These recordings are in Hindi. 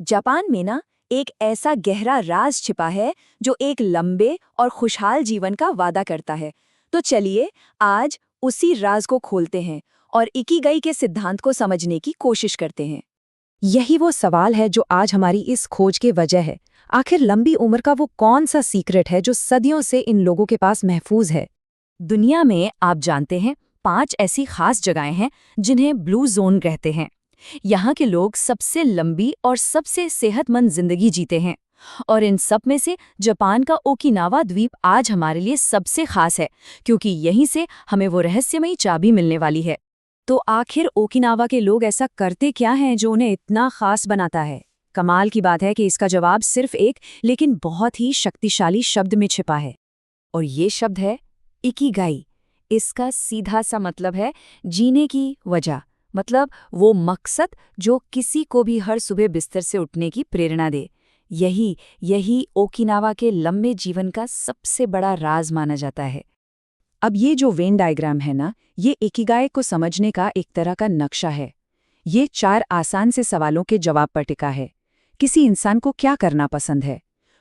जापान में ना एक ऐसा गहरा राज छिपा है जो एक लंबे और खुशहाल जीवन का वादा करता है। तो चलिए आज उसी राज को खोलते हैं और इकिगाई के सिद्धांत को समझने की कोशिश करते हैं। यही वो सवाल है जो आज हमारी इस खोज की वजह है। आखिर लंबी उम्र का वो कौन सा सीक्रेट है जो सदियों से इन लोगों के पास महफूज है। दुनिया में आप जानते हैं 5 ऐसी खास जगहें हैं जिन्हें ब्लू जोन कहते हैं। यहाँ के लोग सबसे लंबी और सबसे सेहतमंद जिंदगी जीते हैं। और इन सब में से जापान का ओकिनावा द्वीप आज हमारे लिए सबसे खास है, क्योंकि यहीं से हमें वो रहस्यमयी चाबी मिलने वाली है। तो आखिर ओकिनावा के लोग ऐसा करते क्या हैं जो उन्हें इतना खास बनाता है? कमाल की बात है कि इसका जवाब सिर्फ एक लेकिन बहुत ही शक्तिशाली शब्द में छिपा है। और ये शब्द है इकिगाई। इसका सीधा सा मतलब है जीने की वजह, मतलब वो मकसद जो किसी को भी हर सुबह बिस्तर से उठने की प्रेरणा दे। यही ओकिनावा के लंबे जीवन का सबसे बड़ा राज माना जाता है। अब ये जो वेन डायग्राम है ना, ये इकिगाई को समझने का एक तरह का नक्शा है। ये 4 आसान से सवालों के जवाब पर टिका है। किसी इंसान को क्या करना पसंद है,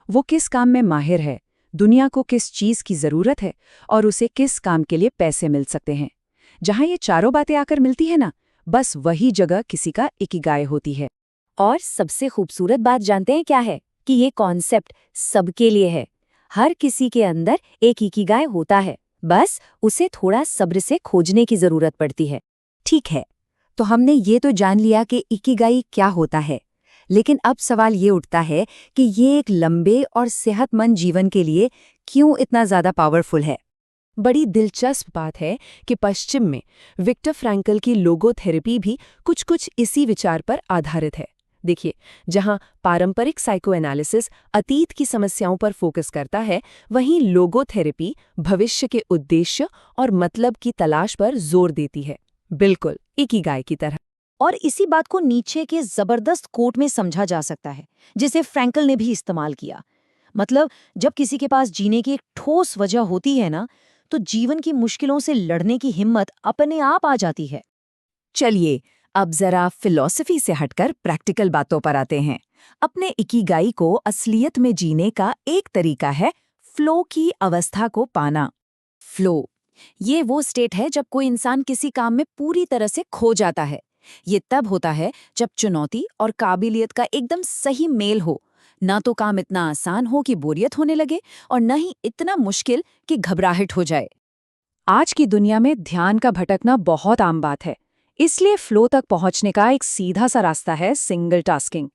वो किस काम में माहिर है, दुनिया को किस चीज़ की ज़रूरत है और उसे किस काम के लिए पैसे मिल सकते हैं। जहाँ ये चारों बातें आकर मिलती है ना, बस वही जगह किसी का इकिगाई होती है। और सबसे खूबसूरत बात जानते हैं क्या है? कि ये कॉन्सेप्ट सबके लिए है। हर किसी के अंदर एक इकिगाई होता है, बस उसे थोड़ा सब्र से खोजने की जरूरत पड़ती है। ठीक है, तो हमने ये तो जान लिया कि इकिगाई क्या होता है, लेकिन अब सवाल ये उठता है कि ये एक लंबे और सेहतमंद जीवन के लिए क्यों इतना ज्यादा पावरफुल है। बड़ी दिलचस्प बात है कि पश्चिम में विक्टर फ्रैंकल की लोगोथेरेपी भी कुछ इसी विचार पर आधारित है। देखिए, जहां पारंपरिक साइकोएनालिसिस अतीत की समस्याओं पर फोकस करता है, वहीं लोगोथेरेपी भविष्य के उद्देश्य और मतलब की तलाश पर जोर देती है, बिल्कुल इकिगाई की तरह। और इसी बात को नीचे के जबरदस्त कोट में समझा जा सकता है, जिसे फ्रैंकल ने भी इस्तेमाल किया। मतलब जब किसी के पास जीने की एक ठोस वजह होती है ना, तो जीवन की मुश्किलों से लड़ने की हिम्मत अपने आप आ जाती है। चलिए अब जरा फिलॉसफी से हटकर प्रैक्टिकल बातों पर आते हैं। अपने इकिगाई को असलियत में जीने का एक तरीका है फ्लो की अवस्था को पाना। फ्लो ये वो स्टेट है जब कोई इंसान किसी काम में पूरी तरह से खो जाता है। ये तब होता है जब चुनौती और काबिलियत का एकदम सही मेल हो। ना तो काम इतना आसान हो कि बोरियत होने लगे, और न ही इतना मुश्किल कि घबराहट हो जाए। आज की दुनिया में ध्यान का भटकना बहुत आम बात है, इसलिए फ्लो तक पहुंचने का एक सीधा सा रास्ता है सिंगल टास्किंग।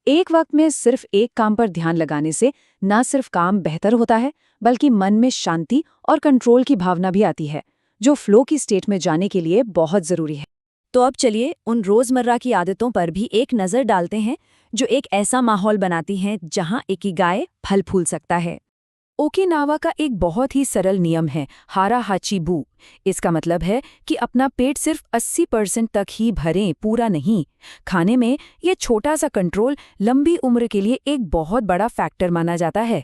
एक वक्त में सिर्फ एक काम पर ध्यान लगाने से न सिर्फ काम बेहतर होता है, बल्कि मन में शांति और कंट्रोल की भावना भी आती है, जो फ्लो की स्टेट में जाने के लिए बहुत जरूरी है। तो अब चलिए उन रोजमर्रा की आदतों पर भी एक नजर डालते हैं जो एक ऐसा माहौल बनाती हैं जहां इकिगाई फल फूल सकता है। ओकिनावा का एक बहुत ही सरल नियम है हारा हाची बू। इसका मतलब है कि अपना पेट सिर्फ 80% तक ही भरें, पूरा नहीं। खाने में ये छोटा सा कंट्रोल लंबी उम्र के लिए एक बहुत बड़ा फैक्टर माना जाता है।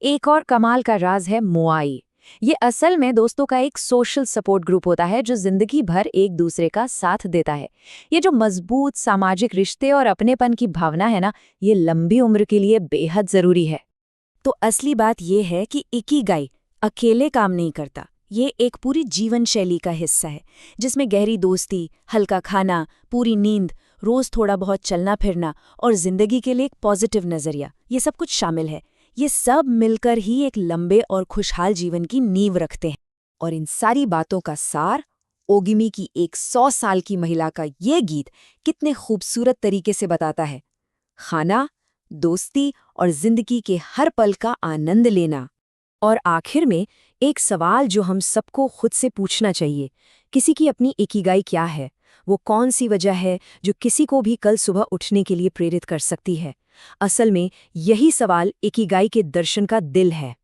एक और कमाल का राज है मोआई। ये असल में दोस्तों का एक सोशल सपोर्ट ग्रुप होता है जो जिंदगी भर एक दूसरे का साथ देता है। ये जो मजबूत सामाजिक रिश्ते और अपनेपन की भावना है ना, ये लंबी उम्र के लिए बेहद जरूरी है। तो असली बात ये है कि इकिगाई अकेले काम नहीं करता। ये एक पूरी जीवन शैली का हिस्सा है, जिसमें गहरी दोस्ती, हल्का खाना, पूरी नींद, रोज थोड़ा बहुत चलना फिरना और जिंदगी के लिए एक पॉजिटिव नजरिया, ये सब कुछ शामिल है। ये सब मिलकर ही एक लंबे और खुशहाल जीवन की नींव रखते हैं। और इन सारी बातों का सार ओगिमी की एक 100 साल की महिला का ये गीत कितने खूबसूरत तरीके से बताता है। खाना, दोस्ती और जिंदगी के हर पल का आनंद लेना। और आखिर में एक सवाल जो हम सबको खुद से पूछना चाहिए, किसी की अपनी इकिगाई क्या है? वो कौन सी वजह है जो किसी को भी कल सुबह उठने के लिए प्रेरित कर सकती है? असल में यही सवाल इकिगाई के दर्शन का दिल है।